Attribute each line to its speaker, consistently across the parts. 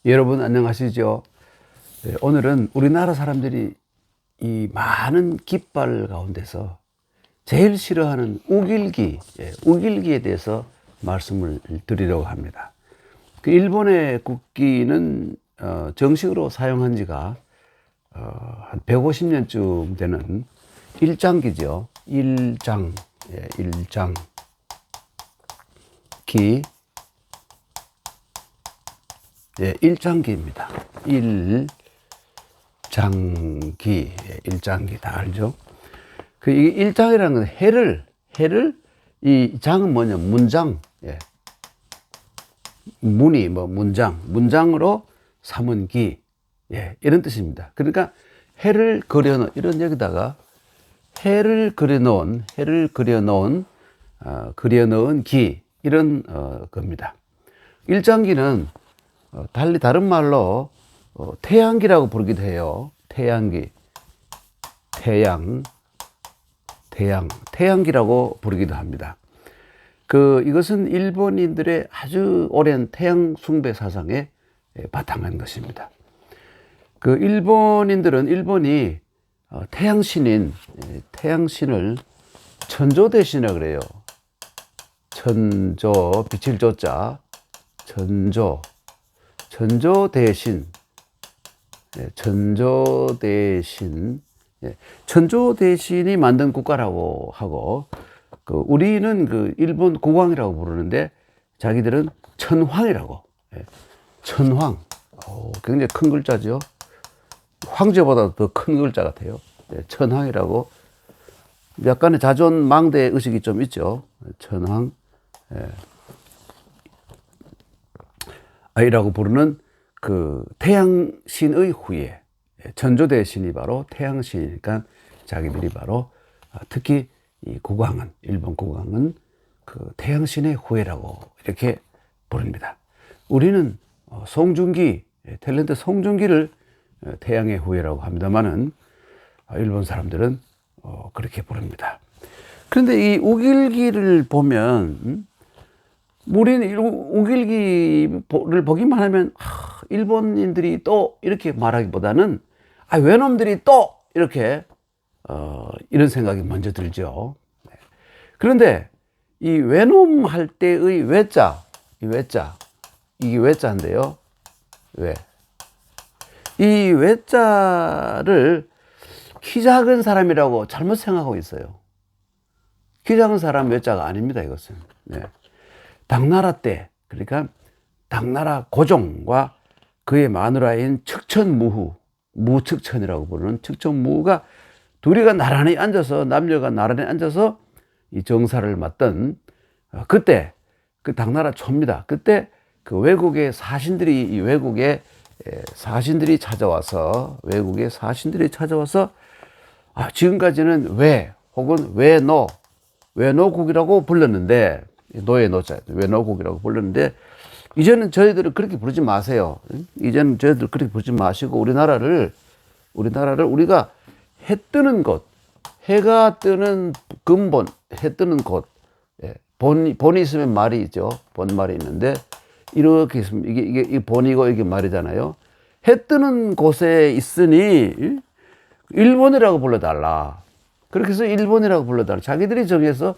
Speaker 1: 여러분 안녕하시죠? 오늘은 우리나라 사람들이 이 많은 깃발 가운데서 제일 싫어하는 우길기, 우길기에 대해서 말씀을 드리려고 합니다. 그 일본의 국기는 정식으로 사용한 지가 한 150년쯤 되는 일장기죠. 일장기. 일장기입니다. 일장기 다 알죠? 그 일장이라는 건 해를 이 장은 뭐냐 문장, 문이 문장으로 삼은 기, 이런 뜻입니다. 그러니까 해를 그려놓은 이런 여기다가 해를 그려놓은 기 이런 겁니다. 일장기는 달리 다른 말로 태양기라고 부르기도 해요. 태양기라고 부르기도 합니다. 이것은 일본인들의 아주 오랜 태양 숭배 사상에 바탕한 것입니다. 일본이 태양신을 천조대신이라고 그래요. 천조, 빛을 조자, 천조대신이 만든 국가라고 하고, 우리는 일본 국왕이라고 부르는데 자기들은 천황이라고. 천황. 굉장히 큰 글자죠. 황제보다 더 큰 글자 같아요. 천황이라고. 약간의 자존망대 의식이 좀 있죠. 천황. 이라고 부르는 태양신의 후예. 천조대신이 바로 태양신이니까 자기들이 바로 특히 일본 국왕은 태양신의 후예라고 이렇게 부릅니다. 우리는 탤런트 송중기를 태양의 후예라고 합니다만은 일본 사람들은 그렇게 부릅니다. 그런데 이 우길기를 보면 우리는 우길기를 보기만 하면 일본인들이 또 이렇게 말하기보다는 외놈들이 또 이렇게 이런 생각이 먼저 들죠. 그런데 이 외놈 할 때의 이게 외자인데요. 이 외자를 키 작은 사람이라고 잘못 생각하고 있어요. 키 작은 사람 외자가 아닙니다. 이것은. 당나라 때, 그러니까 당나라 고종과 그의 마누라인 무측천이라고 부르는 측천무가 둘이가 나란히 앉아서, 남녀가 나란히 앉아서 이 정사를 맡던 그때 당나라 초입니다. 그때 외국의 사신들이 찾아와서 지금까지는 혹은 외노국이라고 불렀는데, 노예 노자 외노국이라고 불렀는데, 이제는 저희들을 그렇게 부르지 마세요. 이제는 저희들 그렇게 부르지 마시고 우리나라를 우리가 해 뜨는 곳, 해가 뜨는 근본, 해 뜨는 곳, 본이 있으면 말이 있죠. 본말이 있는데 이렇게 있으면 이게 본이고 이게 말이잖아요. 해 뜨는 곳에 있으니 일본이라고 불러달라. 그렇게 해서 일본이라고 불러달라. 자기들이 정해서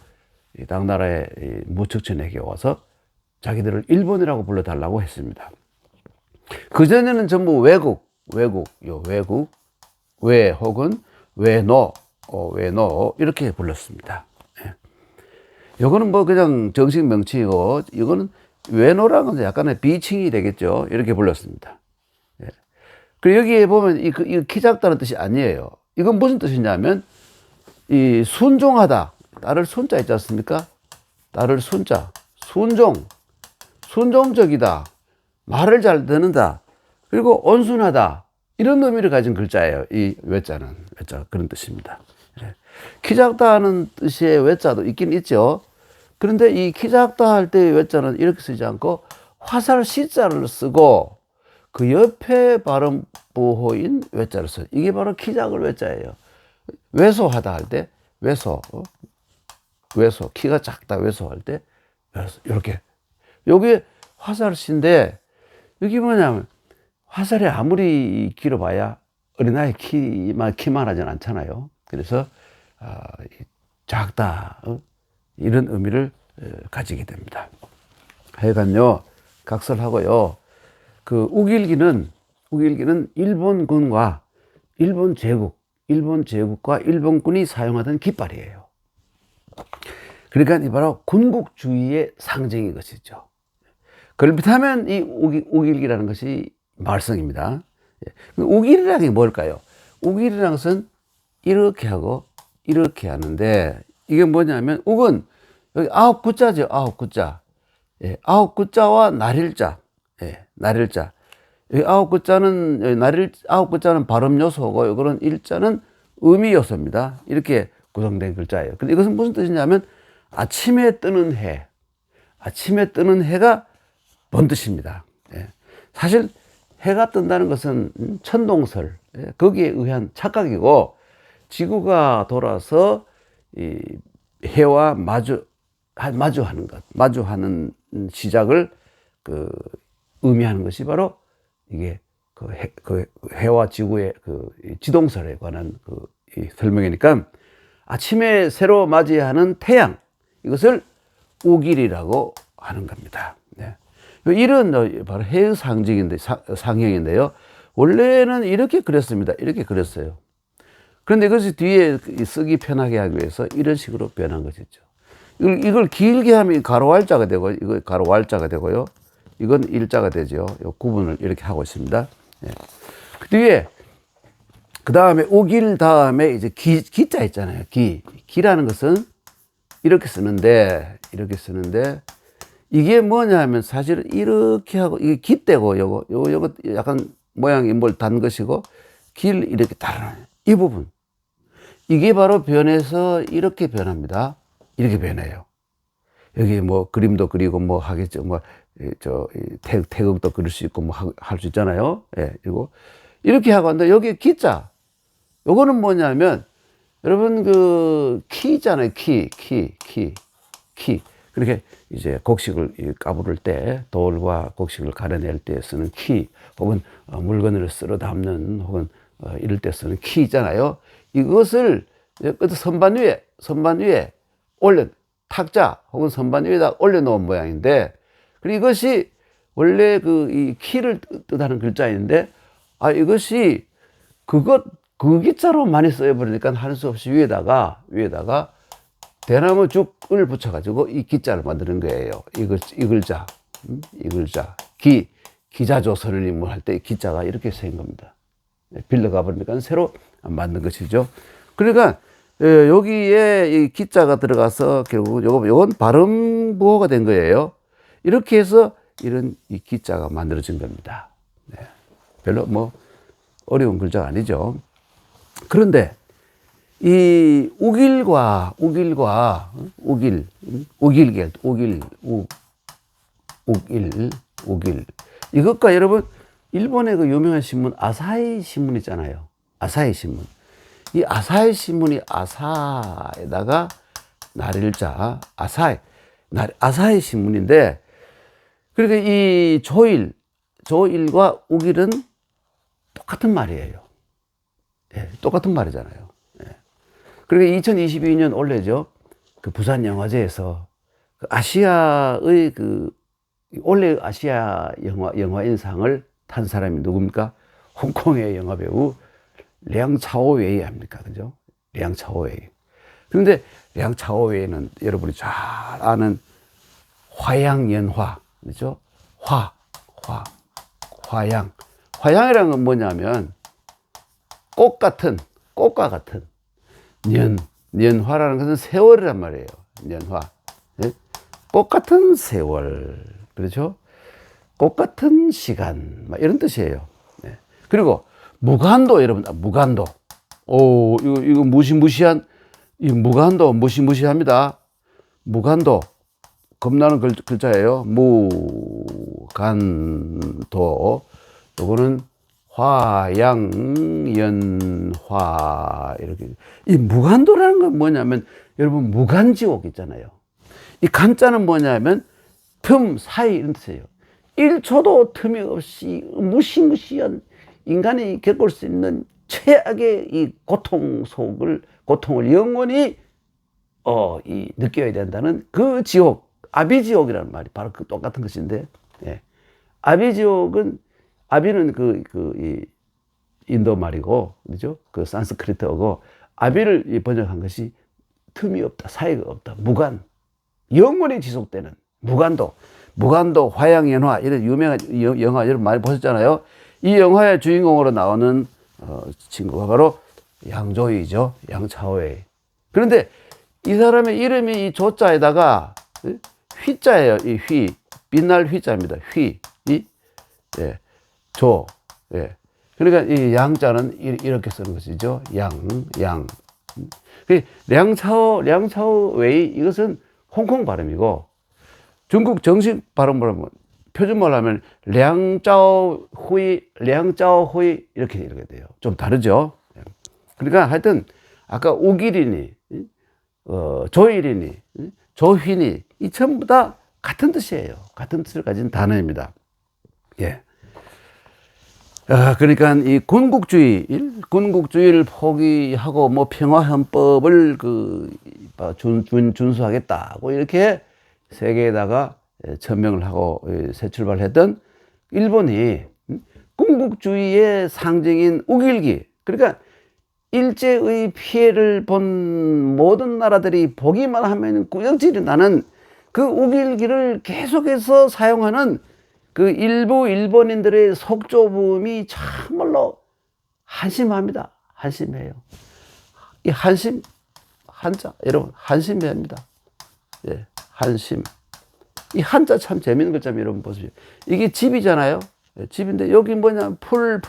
Speaker 1: 당나라의 무측천에게 와서 자기들을 일본이라고 불러달라고 했습니다. 그전에는 전부 외 혹은 외노 이렇게 불렀습니다. 이거는 그냥 정식 명칭이고, 이거는 외노라는 건 약간의 비칭이 되겠죠. 이렇게 불렀습니다. 그리고 여기에 보면 이 키 작다는 뜻이 아니에요. 이건 무슨 뜻이냐면, 이 순종하다. 딸을 순자 있지 않습니까? 딸을 순자. 순종적이다. 말을 잘 듣는다. 그리고 온순하다. 이런 의미를 가진 글자예요. 이 외자는. 그런 뜻입니다. 키 작다는 뜻의 외자도 있긴 있죠. 그런데 이 키 작다 할 때의 외자는 이렇게 쓰지 않고 화살 시자를 쓰고 그 옆에 발음 부호인 외자를 써요. 이게 바로 키 작을 외자예요. 왜소하다 할 때 왜소, 키가 작다 왜소할 때 이렇게. 여기 화살시인데, 여기 뭐냐면 화살이 아무리 길어봐야 어린아이 키만 하진 않잖아요. 그래서 작다, 이런 의미를 가지게 됩니다. 하여간요, 각설하고요. 그 우길기는 일본군과 일본 제국과 일본군이 사용하던 깃발이에요. 그러니까 이 바로 군국주의의 상징인 것이죠. 그렇다면 이 우길기라는 것이 말썽입니다. 우길이라는 게 뭘까요? 우길이라는 것은 이렇게 하고 이렇게 하는데, 이게 뭐냐면 욱은 여기 9구자죠. 9구자. 예, 9구자와 날일자. 예, 날일자. 여기 9구자는 발음 요소고, 이거는 일자는 의미 요소입니다. 이렇게 구성된 글자예요. 근데 이것은 무슨 뜻이냐면 아침에 뜨는 해가 뭔 뜻입니다. 예. 사실 해가 뜬다는 것은 천동설, 거기에 의한 착각이고, 지구가 돌아서 이 해와 마주하는 시작을 의미하는 것이 바로 이게 해와 지구의 지동설에 관한 이 설명이니까, 아침에 새로 맞이하는 태양, 이것을 우길이라고 하는 겁니다. 네. 일은 바로 해의 상형인데요. 원래는 이렇게 그렸습니다. 이렇게 그렸어요. 그런데 이것이 뒤에 쓰기 편하게 하기 위해서 이런 식으로 변한 것이죠. 이걸 길게 하면 가로 R자가 되고, 이거 가로 R자가 되고요. 이건 일자가 되죠. 이 구분을 이렇게 하고 있습니다. 예. 그 뒤에, 그 다음에 우길 다음에 이제 기자 있잖아요. 기라는 것은 이렇게 쓰는데, 이게 뭐냐 하면 사실은 이렇게 하고, 이게 기대고, 요거 약간 모양이 뭘 단 것이고, 이렇게 달아요. 이 부분. 이게 바로 변해서 이렇게 변합니다. 이렇게 변해요. 여기 뭐 그림도 그리고 뭐 하겠죠. 뭐, 태극도 그릴 수 있고 뭐 할 수 있잖아요. 예, 그리고 이렇게 하고 한데, 여기 기자. 요거는 뭐냐면, 여러분 키잖아요. 키. 그렇게 이제 곡식을 까부를 때, 돌과 곡식을 가려낼 때 쓰는 키, 혹은 물건을 쓸어 담는, 혹은 이럴 때 쓰는 키 있잖아요. 이것을 선반 위에 탁자 혹은 선반 위에다 올려놓은 모양인데, 그리고 이것이 원래 이 키를 뜻하는 글자인데, 이것이 그 기자로 많이 써버리니까 할 수 없이 위에다가 대나무 죽을 붙여가지고 이 기자를 만드는 거예요. 이 글자. 기자조선을 뭐 할 때 기자가 이렇게 생긴 겁니다. 빌려가 버리니까 새로 만든 것이죠. 그러니까 여기에 이 기자가 들어가서 결국 요건 발음 보호가 된 거예요. 이렇게 해서 이런 이 기자가 만들어진 겁니다. 네. 별로 뭐 어려운 글자가 아니죠. 그런데 이 우길 이것과 여러분 일본의 그 유명한 신문 아사히 신문 있잖아요. 아사히 신문. 이 아사히 신문이 아사에다가 날일자 아사히 신문인데, 그러니까 이 조일과 우길은 똑같은 말이에요. 예, 똑같은 말이잖아요. 예. 그러니까 2022년 올해죠. 그 부산 영화제에서 아시아의 올해 아시아 영화인상을 탄 사람이 누굽니까? 홍콩의 영화배우 량차오웨이 아닙니까? 그죠? 량차오웨이. 그런데 량차오웨이는 여러분이 잘 아는 화양연화, 그죠? 화양이라는 건 뭐냐면 꽃과 같은 년화라는 것은 세월이란 말이에요. 년화. 예? 꽃 같은 세월. 그렇죠? 꽃 같은 시간. 막 이런 뜻이에요. 네. 그리고 무간도, 여러분, 무간도. 이거 무시무시한, 이 무간도, 무시무시합니다. 무간도. 겁나는 글자예요. 무간도. 요거는 화양연화. 이렇게. 이 무간도라는 건 뭐냐면, 여러분, 무간지옥 있잖아요. 이 간자는 뭐냐면, 틈 사이 이런 뜻이에요. 1초도 틈이 없이 무시무시한 인간이 겪을 수 있는 최악의 이 고통을 영원히 느껴야 된다는 그 지옥, 아비지옥이라는 말이 바로 그 똑같은 것인데, 예. 아비지옥은, 아비는 이 인도 말이고, 그죠? 그 산스크리트어고, 아비를 번역한 것이 틈이 없다, 사이가 없다, 무간, 영원히 지속되는 무간도, 화양연화, 이런 유명한 영화 여러분 많이 보셨잖아요. 이 영화의 주인공으로 나오는 친구가 바로 양조위죠. 양차오웨이. 그런데 이 사람의 이름이 이 조자에다가 휘자예요. 이 휘, 빛날 휘자입니다. 휘, 예, 조, 예. 그러니까 이 양자는 이렇게 쓰는 것이죠. 양. 량차오웨이, 이것은 홍콩 발음이고, 중국 정식 발음으로 하면, 표준말로 하면 량짜오후이 이렇게 돼요. 좀 다르죠. 그러니까 하여튼 아까 우길이니 조일이니 조휘니 이 전부 다 같은 뜻이에요. 같은 뜻을 가진 단어입니다. 예. 그러니까 이 군국주의를 포기하고 뭐 평화헌법을 준수하겠다고 이렇게 세계에다가 천명을 하고 새 출발했던 일본이 군국주의의 상징인 우길기, 그러니까 일제의 피해를 본 모든 나라들이 보기만 하면 꾸역질이 나는 그 우길기를 계속해서 사용하는 그 일부 일본인들의 속 좁음이 참말로 한심합니다. 한심해요. 이 한심, 한자, 여러분, 한심해야 합니다. 예, 한심. 이 한자 참 재밌는 것 좀 여러분 보세요. 이게 집이잖아요. 집인데 여기 뭐냐, 풀.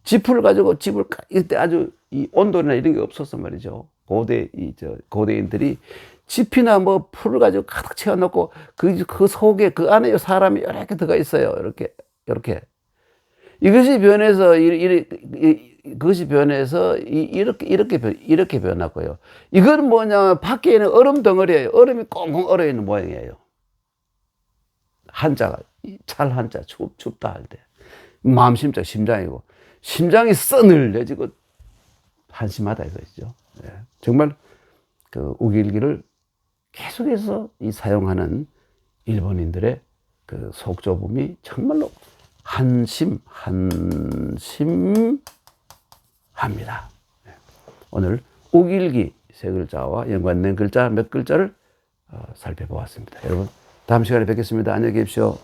Speaker 1: 지풀 가지고 이때 아주 이 온도나 이런 게 없었단 말이죠. 고대인들이 지피나 뭐 풀을 가지고 가득 채워놓고 그 속에 그 안에 사람이 이렇게 들어가 있어요. 이렇게. 이것이 변해서 이렇게 변했고요. 이건 뭐냐, 밖에 있는 얼음 덩어리예요. 얼음이 꽁꽁 얼어 있는 모양이에요. 한자가, 찰 한자, 춥다 할 때. 마음심자, 심장이고, 심장이 써늘려지고 한심하다 이거죠. 예. 정말 그 우길기를 계속해서 사용하는 일본인들의 그 속 좁음이 정말로 한심합니다. 오늘 우길기 세 글자와 연관된 글자 몇 글자를 살펴보았습니다. 여러분, 다음 시간에 뵙겠습니다. 안녕히 계십시오.